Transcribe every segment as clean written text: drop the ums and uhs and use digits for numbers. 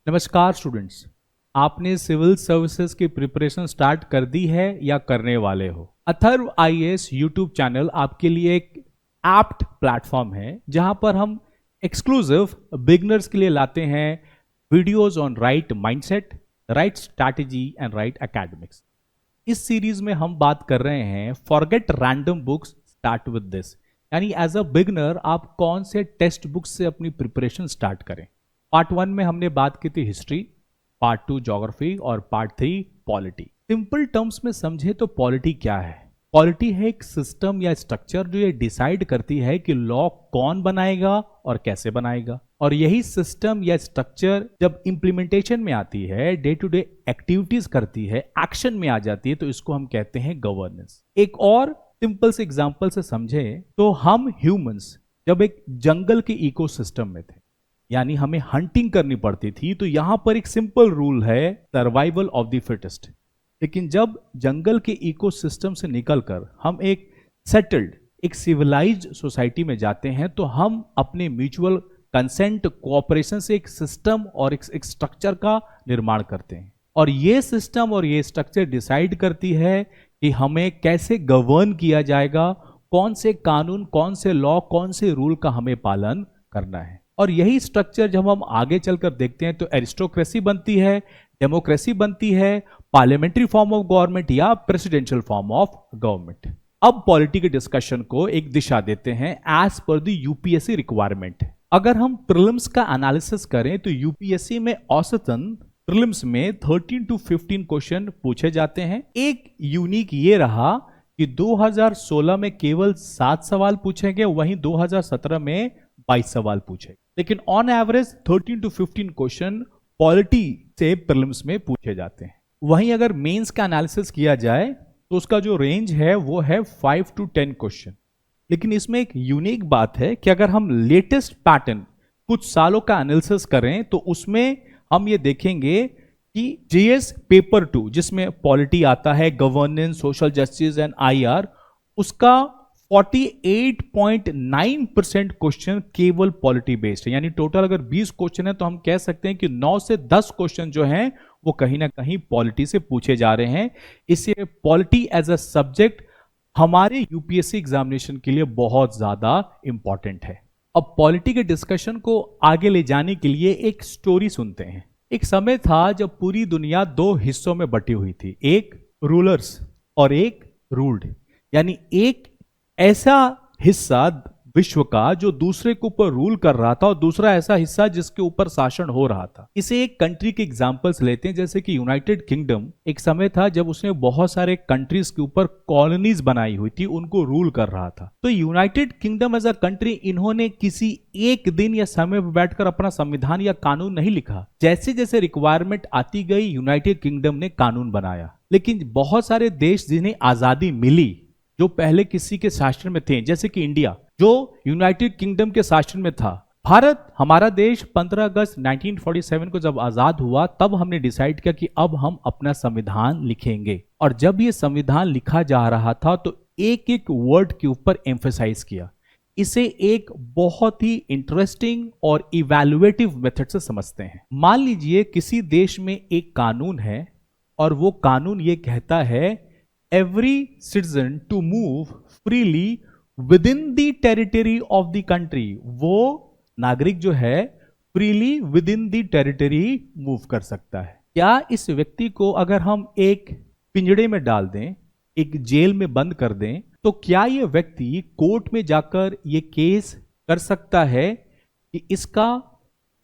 नमस्कार स्टूडेंट्स, आपने civil services की प्रिपरेशन स्टार्ट कर दी है या करने वाले हो। अथर्व आईएएस यूट्यूब चैनल आपके लिए एक एप्ट प्लेटफॉर्म है जहां पर हम एक्सक्लूसिव बिगिनर्स के लिए लाते हैं videos on right mindset, right strategy and right academics. इस सीरीज में हम बात कर रहे हैं forget random books, start with this, यानी एज अ बिगिनर आप कौन से टेक्स्ट बुक्स से अपनी प्रिपरेशन स्टार्ट करें। पार्ट 1 में हमने बात की थी हिस्ट्री, पार्ट 2 ज्योग्राफी और पार्ट 3 पॉलिटी। सिंपल टर्म्स में समझे तो पॉलिटी क्या है? पॉलिटी है एक सिस्टम या स्ट्रक्चर जो ये डिसाइड करती है कि लॉ कौन बनाएगा और कैसे बनाएगा, और यही सिस्टम या स्ट्रक्चर जब इंप्लीमेंटेशन में आती है, डे टू डे एक्टिविटीज करती है, एक्शन में आ जाती है, तो इसको हम कहते हैं गवर्नेंस। एक और सिंपल से एग्जांपल से समझे तो हम ह्यूमंस जब एक जंगल के इकोसिस्टम में थे, यानी हमें हंटिंग करनी पड़ती थी, तो यहां पर एक सिंपल रूल है, सर्वाइवल ऑफ द फिटेस्ट। लेकिन जब जंगल के इकोसिस्टम से निकलकर हम एक सेटल्ड, एक सिविलाइज्ड सोसाइटी में जाते हैं, तो हम अपने म्यूचुअल कंसेंट, कोऑपरेशन से एक सिस्टम और एक स्ट्रक्चर का निर्माण करते हैं, और ये सिस्टम और ये स्ट्रक्चर डिसाइड करती है कि हमें कैसे गवर्न किया जाएगा, कौन से कानून, कौन से लॉ, कौन से रूल का हमें पालन करना है। और यही स्ट्रक्चर जब हम आगे चलकर देखते हैं तो एरिस्टोक्रेसी बनती है, डेमोक्रेसी बनती है, पार्लियामेंट्री फॉर्म ऑफ गवर्नमेंट या प्रेसिडेंशियल फॉर्म ऑफ गवर्नमेंट। अब पॉलिटी के डिस्कशन को एक दिशा देते हैं as per the UPSC requirement. अगर हम प्रीलिम्स का एनालिसिस करें तो यूपीएससी में औसतन प्रीलिम्स में 13 to 15 क्वेश्चन पूछे जाते हैं। एक यूनिक ये रहा कि 2016 में केवल 7 सवाल पूछे गए, वहीं 2017 में 22 सवाल पूछे, लेकिन on average 13 to 15 question polity से प्रीलिम्स में पूछे जाते हैं। वहीं अगर मेंस का एनालिसिस किया जाए तो उसका जो रेंज है वो है 5 to 10 क्वेश्चन। लेकिन इसमें एक यूनिक बात है कि अगर हम लेटेस्ट पैटर्न कुछ सालों का एनालिसिस करें तो उसमें हम ये देखेंगे कि जीएस पेपर 2 जिसमें पॉलिटी आता है, governance, social justice and IR, उसका 48.9% क्वेश्चन केवल पॉलिटी बेस्ड है। यानी टोटल अगर 20 क्वेश्चन है तो हम कह सकते हैं कि 9 से 10 क्वेश्चन जो हैं वो कहीं ना कहीं पॉलिटी से पूछे जा रहे हैं। इससे पॉलिटी एज अ सब्जेक्ट हमारे यूपीएससी एग्जामिनेशन के लिए बहुत ज्यादा इंपॉर्टेंट है। अब पॉलिटी के डिस्कशन को आगे ले जाने के लिए एक स्टोरी सुनते हैं। एक समय था जब पूरी दुनिया 2 हिस्सों में बटी हुई थी, एक रूलर्स और एक रूल्ड, यानी एक ऐसा हिस्सा विश्व का जो दूसरे के ऊपर रूल कर रहा था और दूसरा ऐसा हिस्सा जिसके ऊपर शासन हो रहा था। इसे एक कंट्री के एग्जांपल्स लेते हैं, जैसे कि यूनाइटेड किंगडम एक समय था जब उसने बहुत सारे कंट्रीज के ऊपर कॉलोनीज बनाई हुई थी, उनको रूल कर रहा था। तो United Kingdom as a country, इन्होंने किसी एक दिन या समय पर बैठकर अपना संविधान या कानून नहीं लिखा। जैसे जैसे रिक्वायरमेंट आती गई, यूनाइटेड किंगडम ने कानून बनाया। लेकिन बहुत सारे देश जिन्हें आजादी मिली, जो पहले किसी के शासन में थे, जैसे कि इंडिया जो यूनाइटेड किंगडम के शासन में था। भारत, हमारा देश 15 अगस्त 1947 को जब आजाद हुआ, तब हमने डिसाइड किया कि अब हम अपना संविधान लिखेंगे। और जब ये संविधान लिखा जा रहा था तो एक एक वर्ड के ऊपर एम्फेसाइज किया। इसे एक बहुत ही इंटरेस्टिंग और इवैल्यूएटिव मेथड से समझते हैं। मान लीजिए किसी देश में एक कानून है और वो कानून ये कहता है every citizen to move freely within the territory of the country। वो नागरिक जो है freely within the territory move कर सकता है। क्या इस व्यक्ति को अगर हम एक पिंजड़े में डाल दें, एक जेल में बंद कर दें, तो क्या ये व्यक्ति कोर्ट में जाकर ये केस कर सकता है कि इसका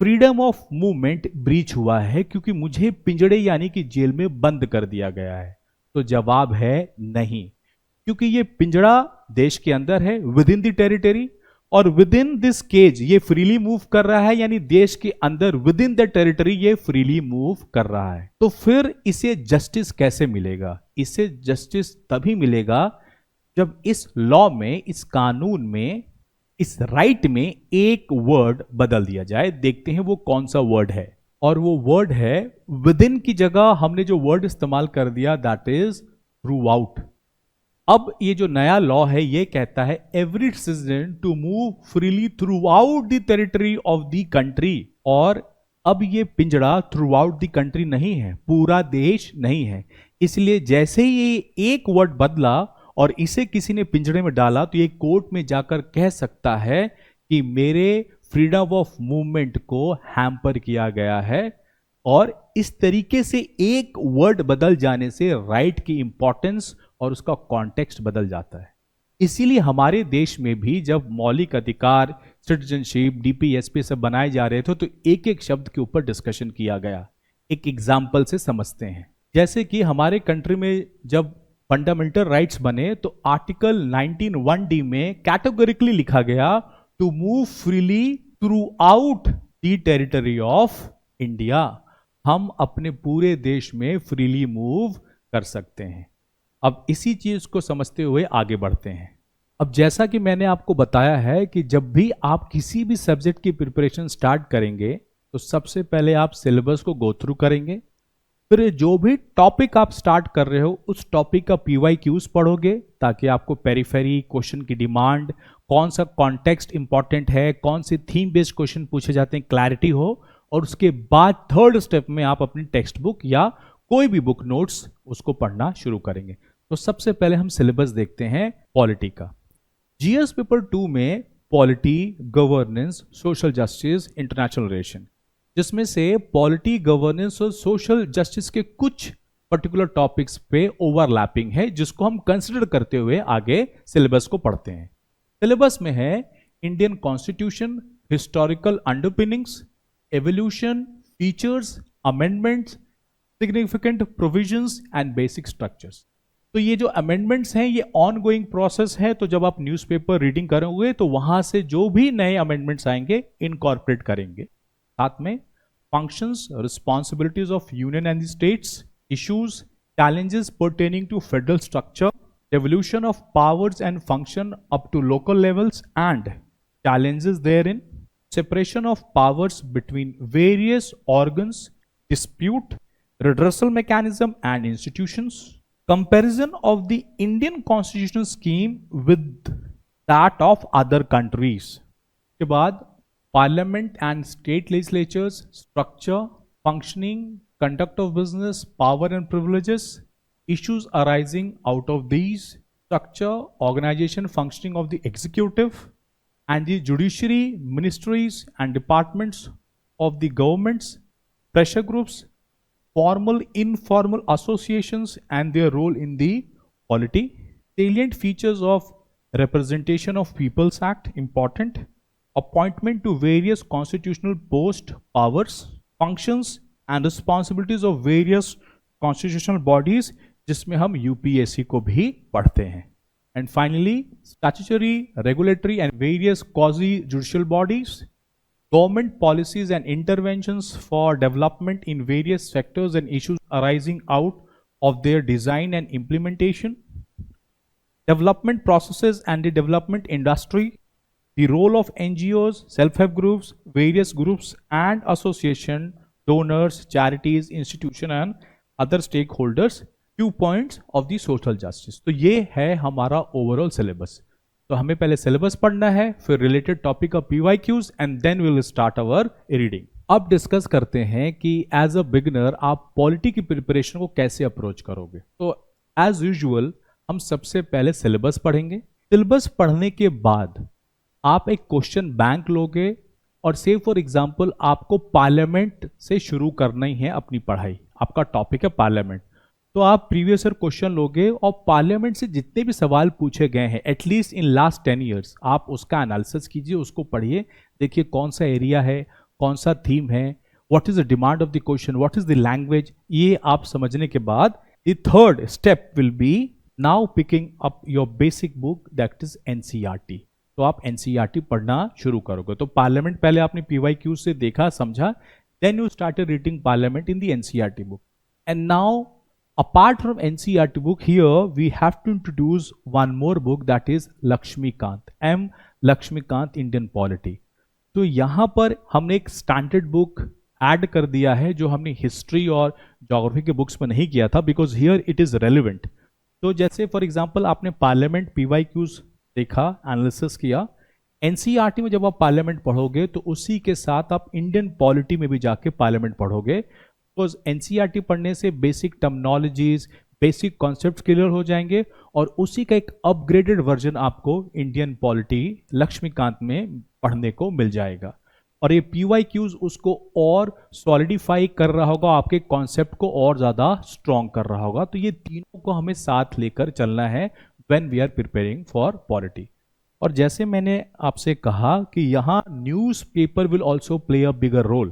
फ्रीडम ऑफ मूवमेंट ब्रीच हुआ है क्योंकि मुझे पिंजड़े यानी कि जेल में बंद कर दिया गया है? तो जवाब है नहीं, क्योंकि ये पिंजड़ा देश के अंदर है, विद इन द टेरिटरी, और विद इन दिस केज ये फ्रीली मूव कर रहा है, यानी देश के अंदर विद इन द टेरिटरी ये फ्रीली मूव कर रहा है। तो फिर इसे जस्टिस कैसे मिलेगा? इसे जस्टिस तभी मिलेगा जब इस लॉ में, इस कानून में, इस राइट में एक वर्ड बदल दिया जाए। देखते हैं वो कौन सा वर्ड है, और वो वर्ड है विद इन की जगह हमने जो वर्ड इस्तेमाल कर दिया, दैट इज थ्रू आउट। अब ये जो नया लॉ है ये कहता है every citizen to move freely throughout the territory of the country, और अब ये पिंजड़ा थ्रू आउट द कंट्री नहीं है, पूरा देश नहीं है, इसलिए जैसे ही ये एक वर्ड बदला और इसे किसी ने पिंजड़े में डाला तो ये कोर्ट में जाकर कह सकता है कि मेरे फ्रीडम ऑफ मूवमेंट को हैम्पर किया गया है। और इस तरीके से एक वर्ड बदल जाने से राइट की इंपॉर्टेंस और उसका कॉन्टेक्स्ट बदल जाता है। इसीलिए हमारे देश में भी जब मौलिक अधिकार, सिटीजनशिप, डीपीएसपी सब बनाए जा रहे थे तो एक एक शब्द के ऊपर डिस्कशन किया गया। एक एग्जाम्पल से समझते हैं, जैसे कि हमारे कंट्री में जब फंडामेंटल राइट्स बने तो आर्टिकल 19(1)(d) में कैटेगोरिकली लिखा गया to move freely throughout the territory of India. हम अपने पूरे देश में फ्रीली मूव कर सकते हैं। अब इसी चीज को समझते हुए आगे बढ़ते हैं। अब जैसा कि मैंने आपको बताया है कि जब भी आप किसी भी सब्जेक्ट की प्रिपरेशन स्टार्ट करेंगे तो सबसे पहले आप सिलेबस को गो थ्रू करेंगे, फिर जो भी टॉपिक आप स्टार्ट कर रहे हो उस टॉपिक का PYQs पढ़ोगे ताकि आपको पेरिफेरी क्वेश्चन की डिमांड, कौन सा कॉन्टेक्स्ट इंपॉर्टेंट है, कौन से थीम बेस्ड क्वेश्चन पूछे जाते हैं, क्लैरिटी हो। और उसके बाद थर्ड स्टेप में आप अपनी टेक्स्ट बुक या कोई भी बुक नोट्स उसको पढ़ना शुरू करेंगे। तो सबसे पहले हम सिलेबस देखते हैं पॉलिटी का। जीएस पेपर 2 में polity, governance, social justice, international relation, जिसमें से पॉलिटी, गवर्नेंस और सोशल जस्टिस के कुछ पर्टिकुलर टॉपिक्स पे ओवरलैपिंग है जिसको हम कंसिडर करते हुए आगे सिलेबस को पढ़ते हैं। सिलेबस में है Indian constitution, historical underpinnings, evolution, features, amendments, significant provisions and basic structures. तो ये जो अमेंडमेंट्स हैं ये ऑन गोइंग प्रोसेस है, तो जब आप न्यूज़पेपर रीडिंग करोगे तो वहां से जो भी नए अमेंडमेंट्स आएंगे इनकॉर्पोरेट करेंगे। साथ में functions, responsibilities of union and states, issues, challenges pertaining to federal structure, devolution of powers and function up to local levels and challenges therein, separation of powers between various organs, dispute, redressal mechanism and institutions, comparison of the Indian constitutional scheme with that of other countries. के बाद Parliament and state legislatures, structure, functioning, conduct of business, power and privileges, issues arising out of these, structure, organization, functioning of the executive and the judiciary, ministries and departments of the governments, pressure groups, formal, informal associations and their role in the polity, salient features of Representation of People's Act, important, appointment to various constitutional post, powers, functions and responsibilities of various constitutional bodies, जिसमें हम UPSC को भी पढ़ते हैं, and finally statutory, regulatory and various quasi judicial bodies, government policies and interventions for development in various sectors and issues arising out of their design and implementation, development processes and the development industry, the role of NGOs, self-help groups, various groups and association, donors, charities, institution and other stakeholders, viewpoints of the social justice। तो ये है हमारा overall syllabus. तो हमें पहले syllabus पढ़ना है, फिर रिलेटेड टॉपिक का PYQs and then we will start our reading. अब डिस्कस करते हैं कि एज अ बिगिनर आप पॉलिटी की प्रिपरेशन को कैसे अप्रोच करोगे। तो एज यूजुअल हम सबसे पहले सिलेबस पढ़ेंगे। सिलेबस पढ़ने के बाद आप एक क्वेश्चन बैंक लोगे और से फॉर एग्जांपल आपको पार्लियामेंट से शुरू करना ही है अपनी पढ़ाई, आपका टॉपिक है पार्लियामेंट, तो आप प्रीवियस ईयर क्वेश्चन लोगे और पार्लियामेंट से जितने भी सवाल पूछे गए हैं एटलीस्ट इन लास्ट 10 ईयर्स आप उसका एनालिसिस कीजिए, उसको पढ़िए, देखिए कौन सा एरिया है, कौन सा थीम है, what is the demand of the question, what is the language. ये आप समझने के बाद the third step will be now picking up your basic book that is NCERT। तो आप NCERT पढ़ना शुरू करोगे। तो पार्लियामेंट पहले आपने PYQ से देखा समझा, then you started reading parliament in the NCERT book. And now apart from NCERT book, here we have to introduce one more book that is Lakshmikant, M. Lakshmikant Indian Polity। तो यहाँ पर हमने एक standard book add कर दिया है जो हमने हिस्ट्री और ज्योग्राफी के बुक्स में नहीं किया था, because here it is relevant. तो जैसे फॉर एग्जांपल आपने पार्लियामेंट PYQs देखा, एनालिसिस किया, एनसीईआरटी में जब आप पार्लियामेंट पढ़ोगे तो उसी के साथ आप इंडियन पॉलिटी में भी जाके पार्लियामेंट पढ़ोगे, बिकॉज एनसीईआरटी पढ़ने से basic terminologies, basic concept clear हो जाएंगे और उसी का एक अपग्रेडेड वर्जन आपको इंडियन पॉलिटी लक्ष्मीकांत में पढ़ने को मिल जाएगा। और ये पीवाईक्यूज उसको और सॉलिडिफाई कर रहा होगा, आपके कॉन्सेप्ट को और ज्यादा स्ट्रॉन्ग कर रहा होगा। तो ये तीनों को हमें साथ लेकर चलना है when we are preparing for polity. और जैसे मैंने आपसे कहा कि यहाँ newspaper will also play a bigger role.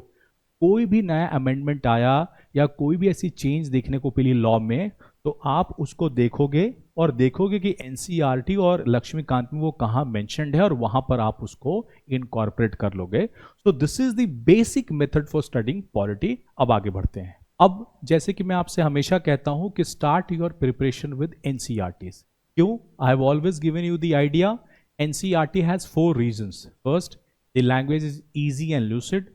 कोई भी नया अमेंडमेंट आया या कोई भी ऐसी चेंज देखने को मिली लॉ में, तो आप उसको देखोगे और देखोगे कि एनसीईआरटी और लक्ष्मीकांत में वो कहाँ मेंशन्ड है और वहां पर आप उसको इनकॉर्पोरेट कर लोगे। So this is the basic method for studying polity. अब आगे बढ़ते हैं। अब जैसे कि मैं आपसे हमेशा कहता हूं कि start your preparation with NCERTs. क्यों? I have always given you the idea. NCERT has 4 reasons. First, the language is easy and lucid.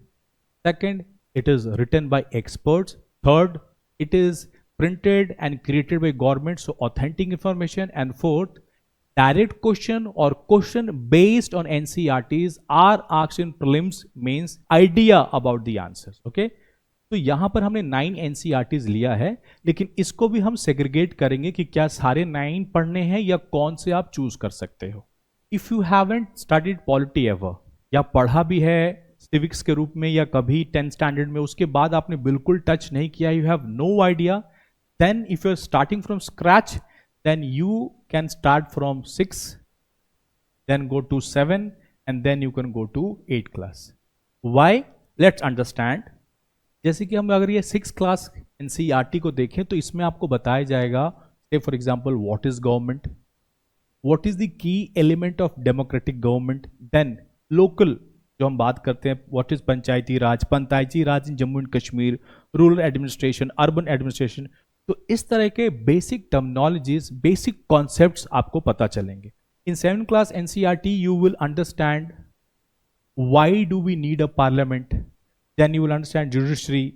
Second, it is written by experts. Third, it is printed and created by government, so authentic information. And fourth, direct question or question based on NCERTs are asked in prelims, means idea about the answers. Okay? तो यहां पर हमने 9 NCERTs लिया है, लेकिन इसको भी हम सेग्रीगेट करेंगे कि क्या सारे 9 पढ़ने हैं या कौन से आप चूज कर सकते हो। If you haven't studied polity ever, या पढ़ा भी है सिविक्स के रूप में या कभी 10th स्टैंडर्ड में, उसके बाद आपने बिल्कुल टच नहीं किया, you have no idea, then if you are starting from scratch, then you can start from 6, then go to 7 and then you can go to 8 class. Why? Let's understand. जैसे कि हम अगर ये 6 क्लास एनसीईआरटी को देखें तो इसमें आपको बताया जाएगा, से for example, what is government, what is the key element of democratic government, then local जो हम बात करते हैं, what is Panchayati Raj in Jammu and Kashmir, rural administration, urban administration. तो इस तरह के बेसिक टर्मिनोलॉजीज, बेसिक कॉन्सेप्ट्स आपको पता चलेंगे। In 7th class NCERT you will understand why do we need a parliament, then you will understand judiciary,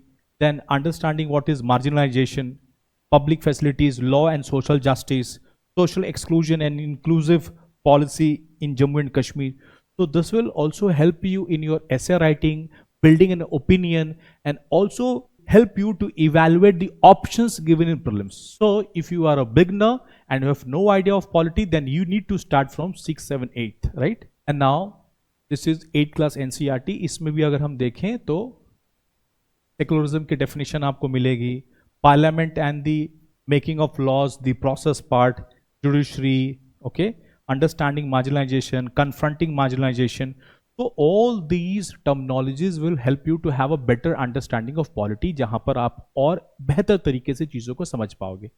then understanding what is marginalisation, public facilities, law and social justice, social exclusion and inclusive policy in Jammu and Kashmir. So this will also help you in your essay writing, building an opinion, and also help you to evaluate the options given in prelims. So if you are a beginner and you have no idea of polity, then you need to start from 6, 7, 8, right? And now this is 8th class NCERT. इसमें भी अगर हम देखें तो secularism की definition आपको मिलेगी, parliament and the making of laws, the process part, judiciary, okay, understanding marginalization, confronting marginalization. So all these terminologies will help you to have a better understanding of polity, जहां पर आप और बेहतर तरीके से चीजों को समझ पाओगे।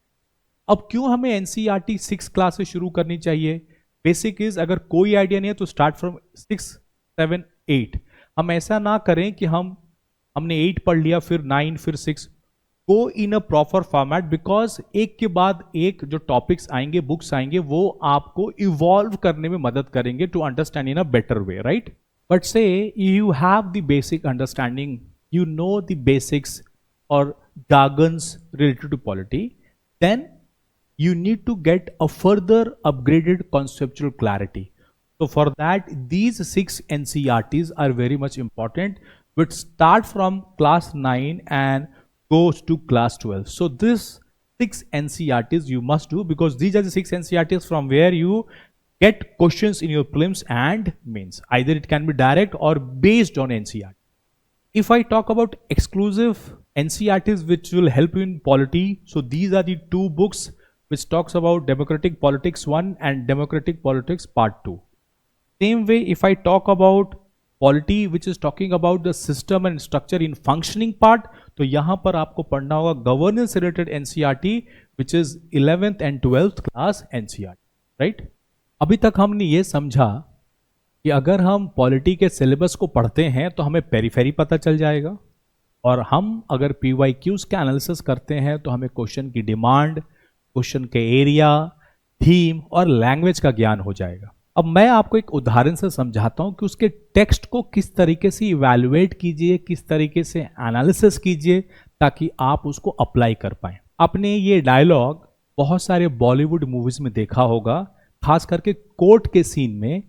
अब क्यों हमें एनसीईआरटी 6 क्लास से शुरू करनी चाहिए? बेसिक इज, अगर कोई आइडिया नहीं है तो स्टार्ट फ्रॉम 6, 7, 8। हम ऐसा ना करें कि हमने 8 पढ़ लिया, फिर 9, फिर 6। गो इन अ प्रॉपर फॉर्मेट, बिकॉज एक के बाद एक जो टॉपिक्स आएंगे, बुक्स आएंगे, वो आपको इवॉल्व करने में मदद करेंगे to understand in a better way, right? But say you have the basic understanding, you know the basics और jargons related to polity, then you need to get a further upgraded conceptual clarity. So for that, these 6 NCERTs are very much important, which start from class 9 and goes to class 12. So this 6 NCERTs you must do, because these are the 6 NCERTs from where you get questions in your prelims and mains. Either it can be direct or based on NCERT. If I talk about exclusive NCERTs which will help you in polity, so these are the 2 books which talks about Democratic Politics 1 and Democratic Politics Part 2. Same way, if I talk about polity which is talking about the system and structure in functioning part, तो यहां पर आपको पढ़ना होगा governance related NCERT which is 11th and 12th class NCERT, right? अभी तक हमने ये समझा कि अगर हम पॉलिटी के सिलेबस को पढ़ते हैं तो हमें पेरीफेरी पता चल जाएगा, और हम अगर PYQs के एनालिसिस करते हैं तो हमें क्वेश्चन की डिमांड, क्वेश्चन के एरिया, थीम और लैंग्वेज का ज्ञान हो जाएगा। अब मैं आपको एक उदाहरण से समझाता हूं कि उसके टेक्स्ट को किस तरीके से इवैल्यूएट कीजिए, किस तरीके से एनालिसिस कीजिए, ताकि आप उसको अप्लाई कर पाएं। आपने ये डायलॉग बहुत सारे बॉलीवुड मूवीज में देखा होगा, खास करके कोर्ट के सीन में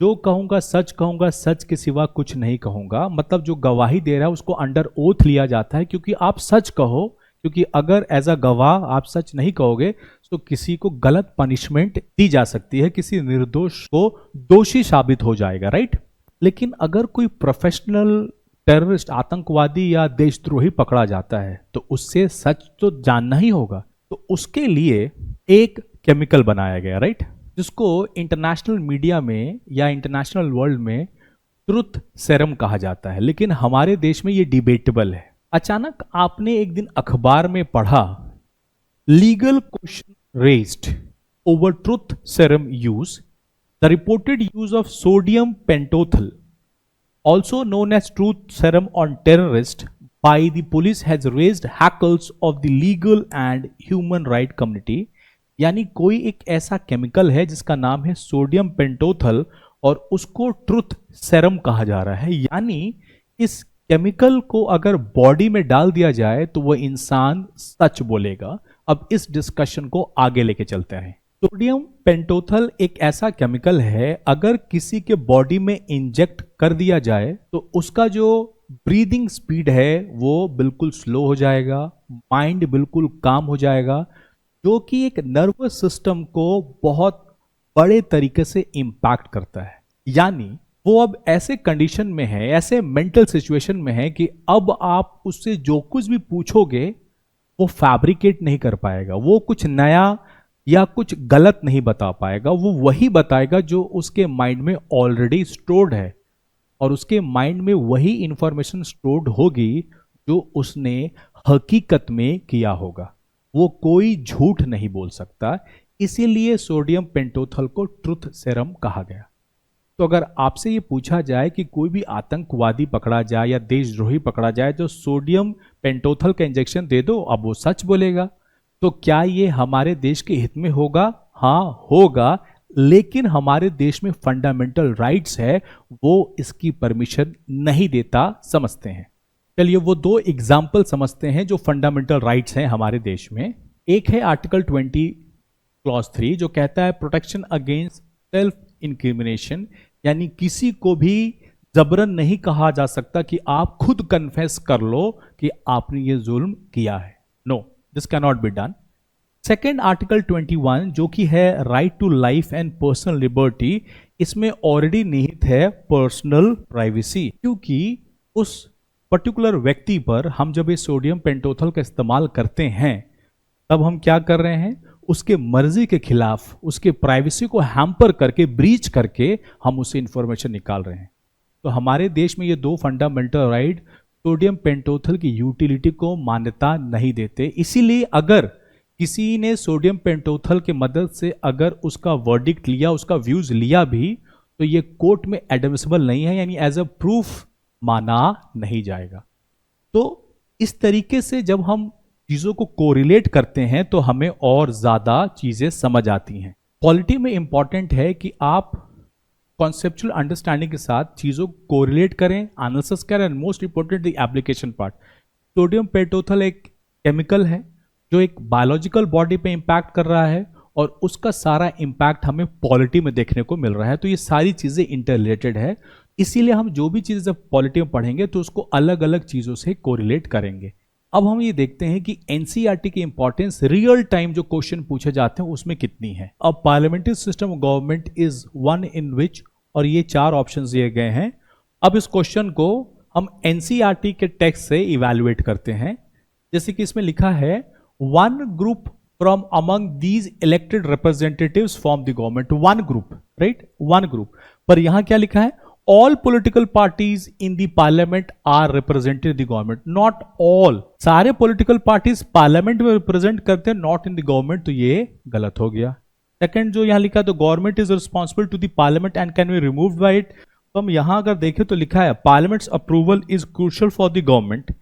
जो कहूंगा सच के सिवा कुछ नहीं कहूंगा। मतलब जो गवाही दे रहा है उसको अंडर ओथ लिया जाता है, क्योंकि आप सच कहो, क्योंकि अगर एज अ गवाह आप सच नहीं कहोगे तो किसी को गलत पनिशमेंट दी जा सकती है, किसी निर्दोष को दोषी साबित हो जाएगा, राइट। लेकिन अगर कोई प्रोफेशनल टेररिस्ट, आतंकवादी या देशद्रोही पकड़ा जाता है तो उससे सच तो जानना ही होगा। तो उसके लिए एक केमिकल बनाया गया, राइट, जिसको इंटरनेशनल मीडिया में या इंटरनेशनल वर्ल्ड में ट्रुथ सेरम कहा जाता है। लेकिन हमारे देश में ये डिबेटेबल है। अचानक आपने एक दिन अखबार में पढ़ा, legal question raised over truth serum use, the reported use of sodium pentothal also known as truth serum on terrorist by the police has raised hackles of the legal and human right community। यानी कोई एक ऐसा chemical है जिसका नाम है sodium pentothal और उसको ट्रुथ सेरम कहा जा रहा है। यानी इस केमिकल को अगर बॉडी में डाल दिया जाए तो वह इंसान सच बोलेगा। अब इस डिस्कशन को आगे लेके चलते हैं। सोडियम पेंटोथल एक ऐसा केमिकल है, अगर किसी के बॉडी में इंजेक्ट कर दिया जाए तो उसका जो ब्रीदिंग स्पीड है वो बिल्कुल स्लो हो जाएगा, माइंड बिल्कुल काम हो जाएगा, जो कि एक नर्वस सिस्टम को बहुत बड़े तरीके से इंपैक्ट करता है। यानी वो अब ऐसे कंडीशन में है, ऐसे मेंटल सिचुएशन में है कि अब आप उससे जो कुछ भी पूछोगे वो फैब्रिकेट नहीं कर पाएगा, वो कुछ नया या कुछ गलत नहीं बता पाएगा, वो वही बताएगा जो उसके माइंड में ऑलरेडी स्टोर्ड है, और उसके माइंड में वही इंफॉर्मेशन स्टोर्ड होगी जो उसने हकीकत में किया होगा। वो कोई झूठ नहीं बोल सकता, इसीलिए सोडियम पेंटोथल को ट्रुथ सेरम कहा गया। तो अगर आपसे ये पूछा जाए कि कोई भी आतंकवादी पकड़ा जाए या देशद्रोही पकड़ा जाए तो सोडियम पेंटोथल का इंजेक्शन दे दो, अब वो सच बोलेगा। तो क्या ये हमारे देश के हित में होगा? हाँ होगा, लेकिन हमारे देश में फंडामेंटल राइट्स है, वो इसकी परमिशन नहीं देता समझते हैं। चलिए वो दो एग्जाम्पल समझते हैं जो फंडामेंटल राइट्स हैं हमारे देश में। एक है आर्टिकल 20 क्लॉज 3 जो कहता है प्रोटेक्शन अगेंस्ट सेल्फ इंक्रिमिनेशन, यानी किसी को भी जबरन नहीं कहा जा सकता कि आप खुद कन्फेस कर लो कि आपने ये जुल्म किया है। No, this can not be done. Second article 21 जो कि है right to life and personal liberty, इसमें ऑलरेडी निहित है पर्सनल प्राइवेसी, क्योंकि उस पर्टिकुलर व्यक्ति पर हम जब ये सोडियम पेंटोथल का इस्तेमाल करते हैं तब हम क्या कर रहे हैं, उसके मर्जी के खिलाफ उसके प्राइवेसी को हैम्पर करके, ब्रीच करके हम उससे इंफॉर्मेशन निकाल रहे हैं। तो हमारे देश में ये दो फंडामेंटल राइट सोडियम पेंटोथल की यूटिलिटी को मान्यता नहीं देते। इसीलिए अगर किसी ने सोडियम पेंटोथल के मदद से अगर उसका वर्डिक्ट लिया, उसका व्यूज लिया भी, तो ये कोर्ट में एडमिसिबल नहीं है, यानी एज अ प्रूफ माना नहीं जाएगा। तो इस तरीके से जब हम चीजों को कोरिलेट करते हैं तो हमें और ज्यादा चीजें समझ आती हैं। पॉलिटी में इंपॉर्टेंट है कि आप कॉन्सेप्चुअल अंडरस्टैंडिंग के साथ चीजों को कोरिलेट करें, एनालिसिस करें, and most important the application part. Sodium pentothal एक केमिकल है जो एक बायोलॉजिकल बॉडी पे इंपैक्ट कर रहा है और उसका सारा इंपैक्ट हमें पॉलिटी में देखने को मिल रहा है। तो ये सारी चीजें इंटररिलेटेड है, इसीलिए हम जो भी चीजें जब पॉलिटी में पढ़ेंगे तो उसको अलग अलग चीजों से कोरिलेट करेंगे। अब हम ये देखते हैं कि एनसीईआरटी की इंपॉर्टेंस रियल टाइम जो क्वेश्चन पूछे जाते हैं उसमें कितनी है। अब parliamentary system of government is one in which, और ये 4 ऑप्शन दिए गए हैं। अब इस क्वेश्चन को हम एनसीईआरटी के टेक्स्ट से इवैल्यूएट करते हैं। जैसे कि इसमें लिखा है one group from among these elected representatives from the government, one group, right, one group. पर यहां क्या लिखा है, all political parties in the parliament are represented in the government, not all। सारे political parties parliament में represent करते हैं, not in the government, तो ये गलत हो गया। सेकंड जो यहां लिखा है, तो government is responsible to the parliament and can be removed by it। तो हम यहां अगर देखें तो लिखा है parliament's approval is crucial for the government।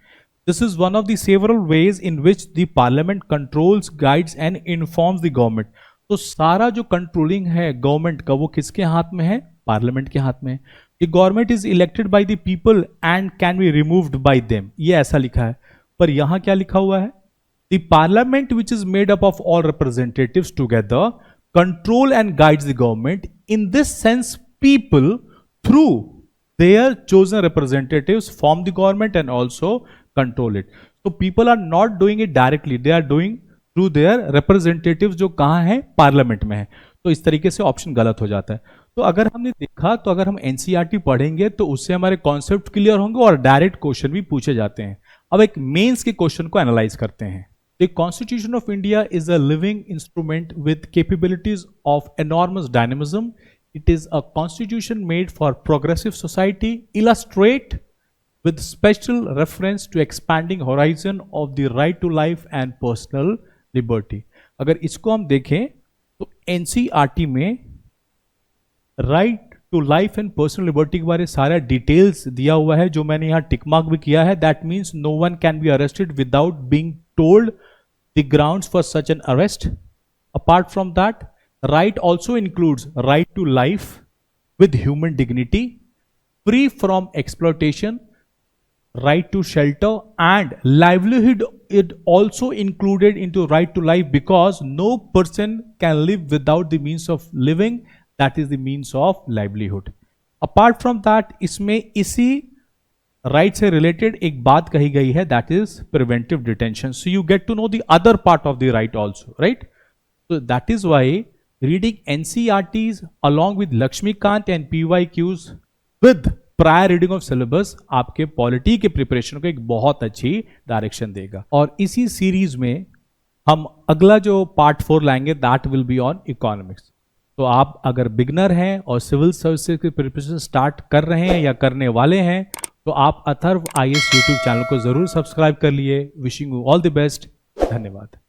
This is one of the several ways in which the parliament controls, guides and informs the government। तो सारा जो कंट्रोलिंग है गवर्नमेंट का वो किसके हाथ में है, पार्लियामेंट के हाथ में है। The government is elected by the people and can be removed by them, ये ऐसा लिखा है। पर यहां क्या लिखा हुआ है, the parliament which is made up of all representatives together control and guides the government। in this sense people through their chosen representatives form the government and also control it. So people are not doing it directly, they are doing through their representatives जो कहाँ है, parliament में है. तो इस तरीके से option गलत हो जाता है. तो अगर हमने देखा तो अगर हम एनसीईआरटी पढ़ेंगे तो उससे हमारे कॉन्सेप्ट क्लियर होंगे और डायरेक्ट क्वेश्चन भी पूछे जाते हैं. अब एक मेंस के क्वेश्चन को एनालाइज करते हैं. The Constitution of India is a living instrument with capabilities of enormous dynamism. It is a constitution made for progressive society, illustrate with special reference to expanding horizon of the right to life and personal liberty. अगर इसको हम देखें तो NCERT में right to life and personal liberty के बारे में सारा डिटेल्स दिया हुआ है, जो मैंने यहाँ टिक मार्क भी किया है. That means no one can be arrested without being told the grounds for such an arrest. Apart from that, right also includes right to life with human dignity, free from exploitation, right to shelter, and livelihood. It also included into right to life because no person can live without the means of living, that is the means of livelihood. Apart from that, इसमें इसी right से related एक बात कही गई है, that is preventive detention. So you get to know the other part of the right also, right. So that is why reading NCERTs along with Laxmikant and PYQs with prior reading of syllabus आपके polity के preparation को एक बहुत अच्छी direction देगा. और इसी series में हम अगला जो पार्ट 4 लाएंगे, that will be on economics. तो आप अगर बिगनर हैं और सिविल सर्विसेज की प्रिपरेशन स्टार्ट कर रहे हैं या करने वाले हैं तो आप अथर्व आईएएस यूट्यूब चैनल को जरूर सब्सक्राइब कर लिए. Wishing you all the best. धन्यवाद.